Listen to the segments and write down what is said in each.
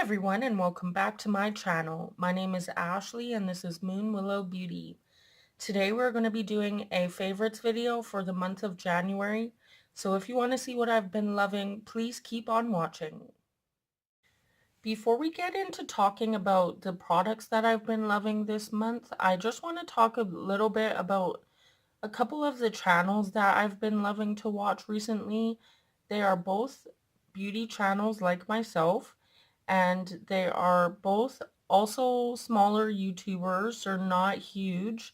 everyone, and welcome back to my channel. My name is Ashley and this is Moonwillow Beauty. Today we're going to be doing a favorites video for the month of January. So if you want to see what I've been loving, please keep on watching. Before we get into talking about the products that I've been loving this month, I just want to talk a little bit about a couple of the channels that I've been loving to watch recently. They are both beauty channels like myself, and they are both also smaller YouTubers. They're not huge,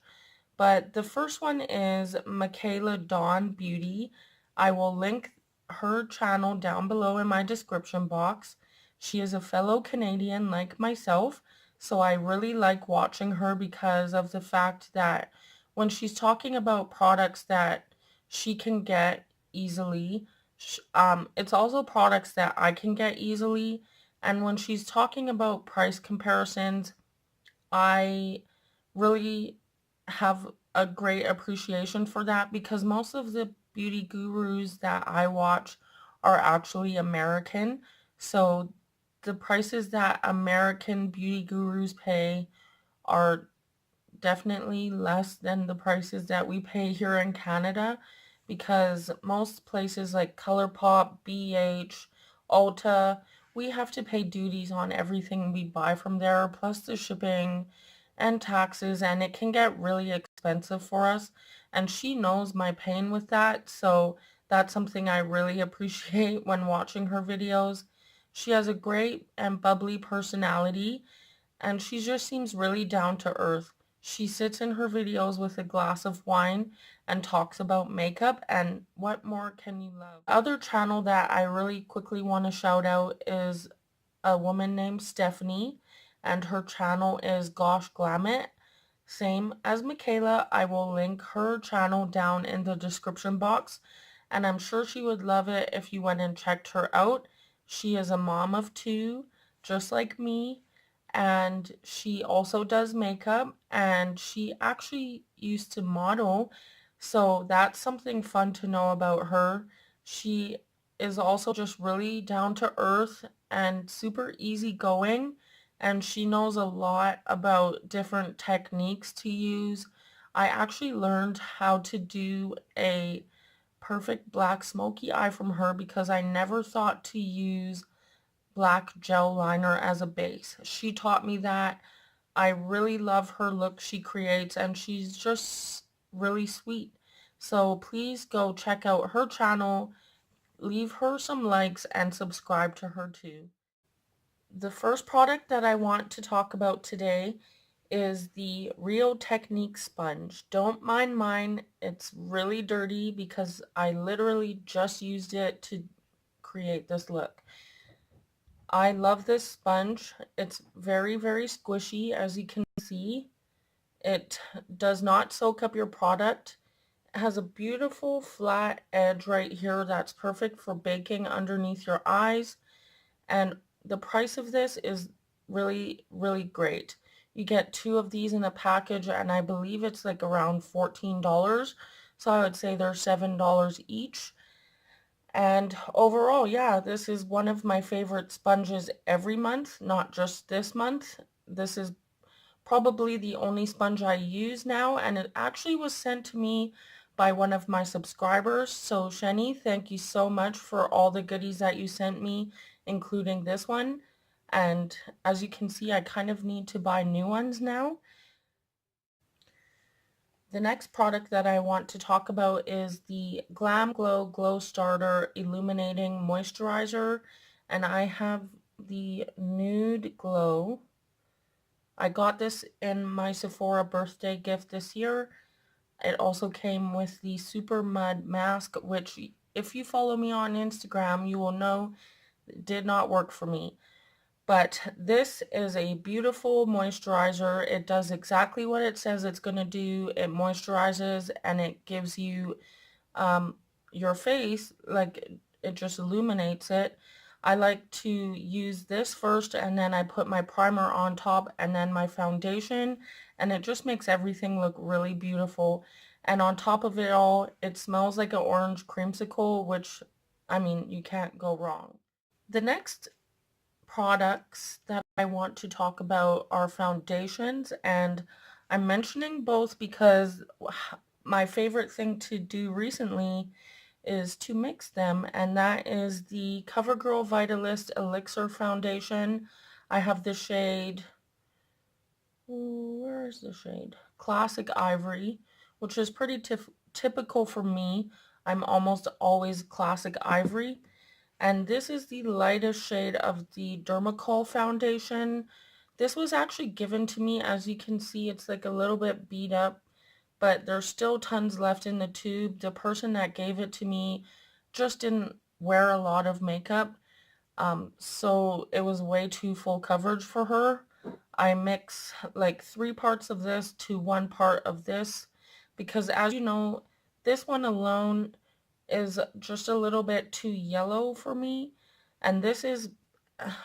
but the first one is Mickaela Dawn Beauty. I will link her channel down below in my description box. She is a fellow Canadian like myself, so I really like watching her because of the fact that when she's talking about products that she can get easily, it's also products that I can get easily. And when she's talking about price comparisons, I really have a great appreciation for that because most of the beauty gurus that I watch are actually American. So the prices that American beauty gurus pay are definitely less than the prices that we pay here in Canada, because most places like ColourPop, BH, Ulta, we have to pay duties on everything we buy from there, plus the shipping and taxes, and it can get really expensive for us. And she knows my pain with that, so that's something I really appreciate when watching her videos. She has a great and bubbly personality, and she just seems really down to earth. She sits in her videos with a glass of wine and talks about makeup, and what more can you love? Other channel that I really quickly want to shout out is a woman named Stephanie, and her channel is Gosh Glammit. Same as Mickaela, I will link her channel down in the description box, and I'm sure she would love it if you went and checked her out. She is a mom of two, just like me, and she also does makeup, and she actually used to model, so that's something fun to know about her. She is also just really down to earth and super easygoing, and she knows a lot about different techniques to use. I actually learned how to do a perfect black smoky eye from her because I never thought to use black gel liner as a base. She taught me that. I really love her look she creates, and she's just really sweet. So please go check out her channel, leave her some likes, and subscribe to her too. The first product that I want to talk about today is the Real Technique sponge. Don't mind mine, it's really dirty because I literally just used it to create this look. I love this sponge. It's very, very squishy, as you can see. It does not soak up your product. It has a beautiful flat edge right here that's perfect for baking underneath your eyes. And the price of this is really, really great. You get two of these in a package, and I believe it's like around $14. So I would say they're $7 each. And overall, yeah, this is one of my favorite sponges every month, not just this month. This is probably the only sponge I use now, and it actually was sent to me by one of my subscribers. So Shani, thank you so much for all the goodies that you sent me, including this one. And as you can see, I kind of need to buy new ones now. The next product that I want to talk about is the Glam Glow Glow Starter Illuminating Moisturizer, and I have the Nude Glow. I got this in my Sephora birthday gift this year. It also came with the Super Mud Mask, which if you follow me on Instagram, you will know did not work for me. But this is a beautiful moisturizer. It does exactly what it says it's going to do. It moisturizes and it gives you your face, like it just illuminates it. I like to use this first, and then I put my primer on top and then my foundation, and it just makes everything look really beautiful. And on top of it all, it smells like an orange creamsicle, which, I mean, you can't go wrong. The next products that I want to talk about are foundations, and I'm mentioning both because my favorite thing to do recently is to mix them, and that is the CoverGirl Vitalist Elixir Foundation. I have the shade, where is the shade? Classic Ivory, which is pretty typical for me. I'm almost always Classic Ivory. And this is the lightest shade of the Dermacol foundation. This was actually given to me. As you can see, it's like a little bit beat up, but there's still tons left in the tube. The person that gave it to me just didn't wear a lot of makeup, so it was way too full coverage for her. I mix like 3 parts of this to 1 part of this because, as you know, this one alone is just a little bit too yellow for me, and this is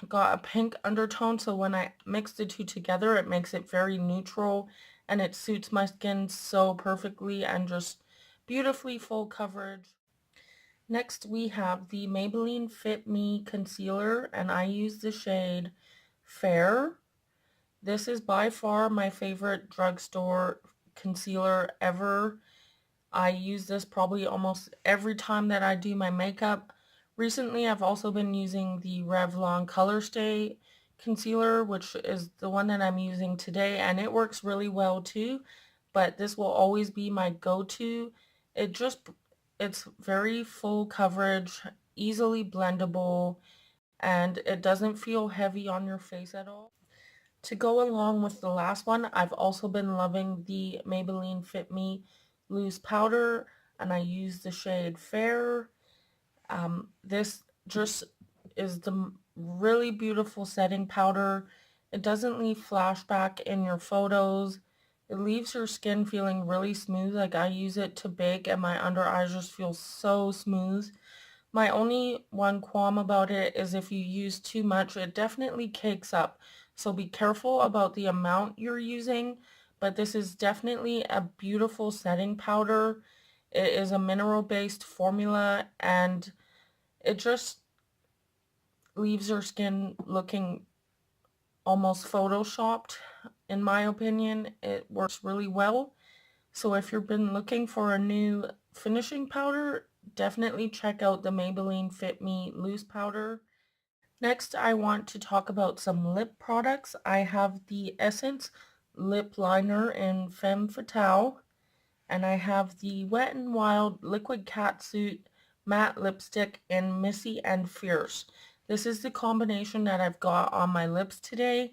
got a pink undertone, so when I mix the two together it makes it very neutral and it suits my skin so perfectly and just beautifully full coverage. Next we have the Maybelline Fit Me Concealer, and I use the shade Fair. This is by far my favorite drugstore concealer ever. I use this probably almost every time that I do my makeup. Recently, I've also been using the Revlon Color Stay concealer, which is the one that I'm using today, and it works really well too, but this will always be my go-to. It's very full coverage, easily blendable, and it doesn't feel heavy on your face at all. To go along with the last one, I've also been loving the Maybelline Fit Me loose powder, and I use the shade Fair. This just is the really beautiful setting powder. It doesn't leave flashback in your photos. It leaves your skin feeling really smooth. Like, I use it to bake and my under eyes just feel so smooth. My only one qualm about it is if you use too much, it definitely cakes up. So be careful about the amount you're using, but this is definitely a beautiful setting powder. It is a mineral-based formula, and it just leaves your skin looking almost photoshopped. In my opinion, it works really well. So if you've been looking for a new finishing powder, definitely check out the Maybelline Fit Me loose powder. Next, I want to talk about some lip products. I have the Essence lip liner in Femme Fatale, and I have the Wet n Wild liquid catsuit matte lipstick in Missy and Fierce. This is the combination that I've got on my lips today.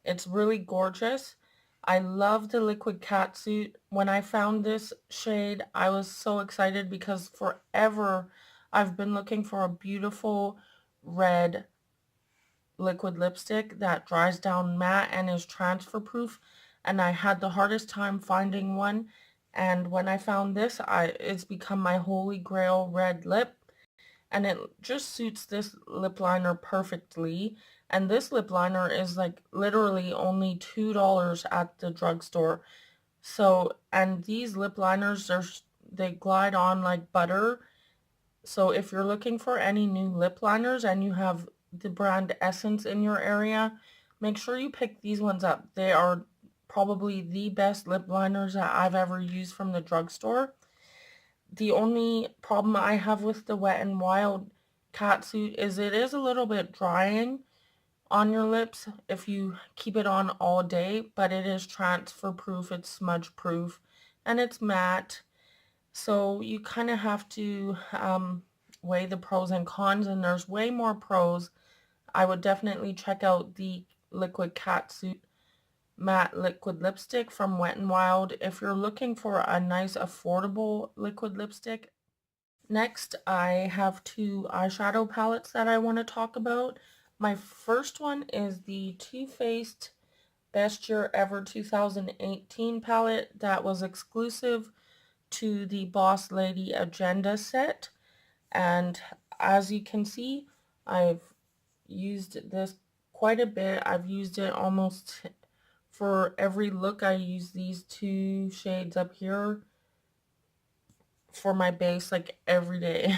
It's really gorgeous. I love the liquid catsuit. When I found this shade, I was so excited because forever I've been looking for a beautiful red liquid lipstick that dries down matte and is transfer proof, and I had the hardest time finding one. And when I found this, it's become my holy grail red lip, and it just suits this lip liner perfectly. And this lip liner is like literally only $2 at the drugstore. So, and these lip liners, they glide on like butter. So if you're looking for any new lip liners and you have the brand Essence in your area, make sure you pick these ones up. They are probably the best lip liners that I've ever used from the drugstore. The only problem I have with the Wet n Wild catsuit is it is a little bit drying on your lips if you keep it on all day, but it is transfer proof, it's smudge proof, and it's matte. So you kind of have to weigh the pros and cons, and there's way more pros. I would definitely check out the Liquid Catsuit Matte Liquid Lipstick from Wet n Wild if you're looking for a nice affordable liquid lipstick. Next, I have 2 eyeshadow palettes that I want to talk about. My first one is the Too Faced Best Year Ever 2018 palette that was exclusive to the Boss Lady Agenda set. And as you can see, I've used this quite a bit. I've used it almost for every look. I use these 2 shades up here for my base like every day.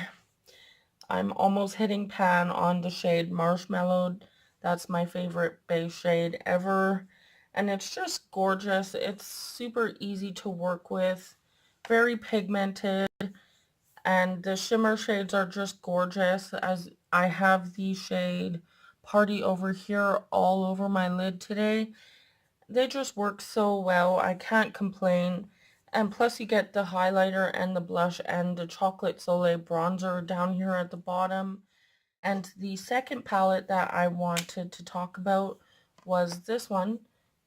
I'm almost hitting pan on the shade Marshmallow. That's my favorite base shade ever. And it's just gorgeous. It's super easy to work with, very pigmented, and the shimmer shades are just gorgeous. As I have the shade Party over here all over my lid today. They just work so well. I can't complain. And plus you get the highlighter and the blush and the Chocolate Soleil bronzer down here at the bottom. And the second palette that I wanted to talk about was this one,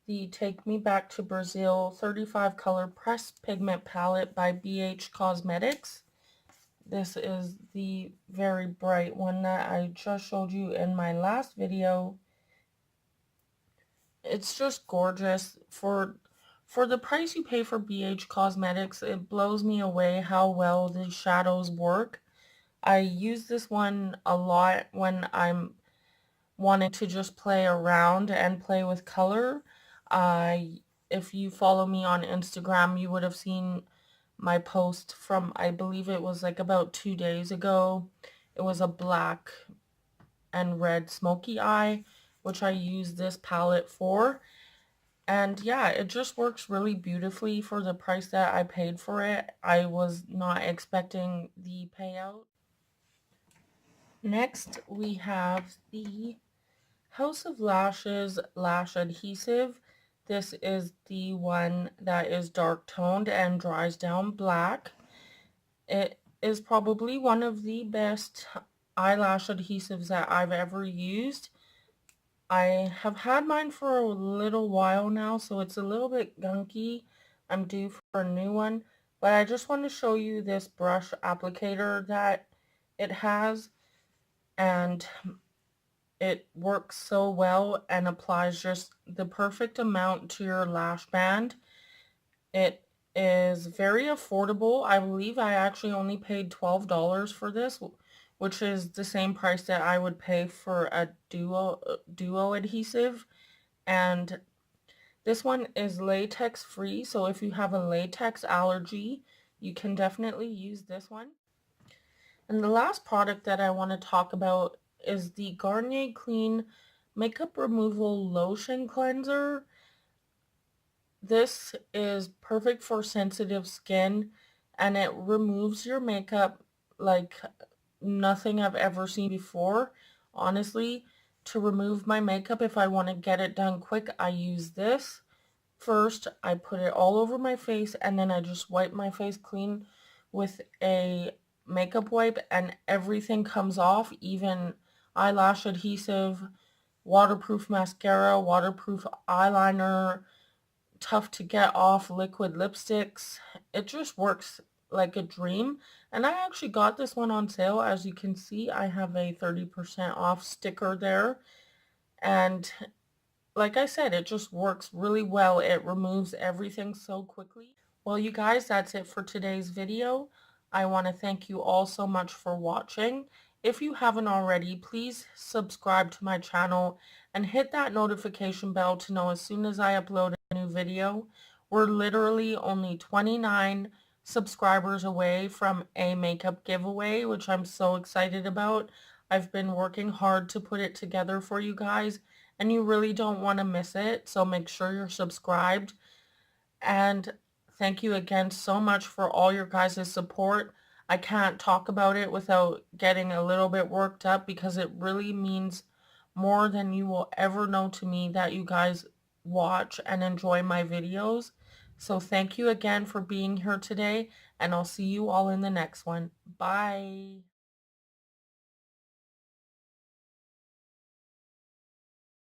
the Take Me Back to Brazil 35 Color Pressed Pigment Palette by BH Cosmetics. This is the very bright one that I just showed you in my last video. It's just gorgeous. For the price you pay for BH Cosmetics, it blows me away how well the shadows work. I use this one a lot when I'm wanting to just play around and play with color. If you follow me on Instagram, you would have seen my post from, I believe it was like about 2 days ago. It was a black and red smoky eye, which I use this palette for. And yeah, it just works really beautifully for the price that I paid for it. I was not expecting the payout. Next, we have the House of Lashes Lash Adhesive. This is the one that is dark toned and dries down black. It is probably one of the best eyelash adhesives that I've ever used. I have had mine for a little while now, so it's a little bit gunky. I'm due for a new one, but I just want to show you this brush applicator that it has, and it works so well and applies just the perfect amount to your lash band. It is very affordable. I believe I actually only paid $12 for this, which is the same price that I would pay for a duo adhesive. And this one is latex free, so if you have a latex allergy, you can definitely use this one. And the last product that I want to talk about is the Garnier Clean Makeup Removal Lotion Cleanser. This is perfect for sensitive skin, and it removes your makeup like nothing I've ever seen before. Honestly, to remove my makeup, if I want to get it done quick, I use this. First, I put it all over my face, and then I just wipe my face clean with a makeup wipe, and everything comes off, even eyelash adhesive, waterproof mascara, waterproof eyeliner, tough to get off liquid lipsticks. It just works like a dream. And I actually got this one on sale. As you can see, I have a 30% off sticker there. And like I said, it just works really well. It removes everything so quickly. Well, you guys, that's it for today's video. I want to thank you all so much for watching. If you haven't already, please subscribe to my channel and hit that notification bell to know as soon as I upload a new video. We're literally only 29 subscribers away from a makeup giveaway, which I'm so excited about. I've been working hard to put it together for you guys, and you really don't want to miss it, so make sure you're subscribed. And thank you again so much for all your guys' support. I can't talk about it without getting a little bit worked up, because it really means more than you will ever know to me that you guys watch and enjoy my videos. So thank you again for being here today, and I'll see you all in the next one. Bye.